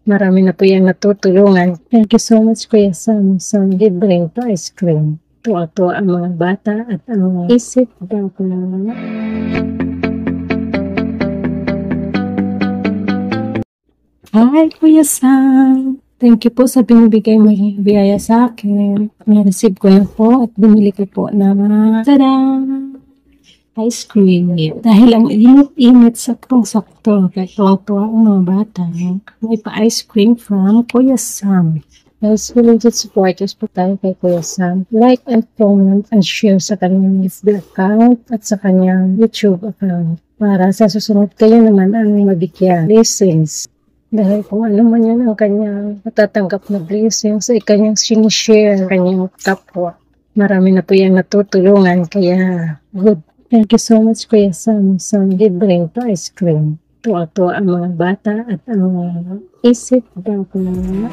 Marami na po yung natutulungan. Thank you so much, Kuya Sam, sa libreng to ice cream. Tuwa-tuwa ang mga bata at ang mga isip daw ko ng mga. Hi, Kuya Sam! Thank you po sa binibigay mo yung biyaya sa akin. Na-receive ko na po at bumili ko po ng ice cream. Dahil ang init-init, saktong-sakto. Kahit tuwang-tuwa ang mga bata. May pa-ice cream from Kuya Sam. Guys, religious supporters po tayo kay Kuya Sam. Like and comment and share sa kanyang FB account at sa kanyang YouTube account. Para sa susunod kayo naman ang mabigyan blessings. Dahil kung ano man yan ang kanyang matatanggap na blessings ay kanyang sinishare kanyang kapwa. Marami na po yung natutulungan kaya good. Thank you so much, Kuya Sam, sa libreng to ice cream. Tuwa-tuwa ang mga bata at ang mga isip daw ko ng mga.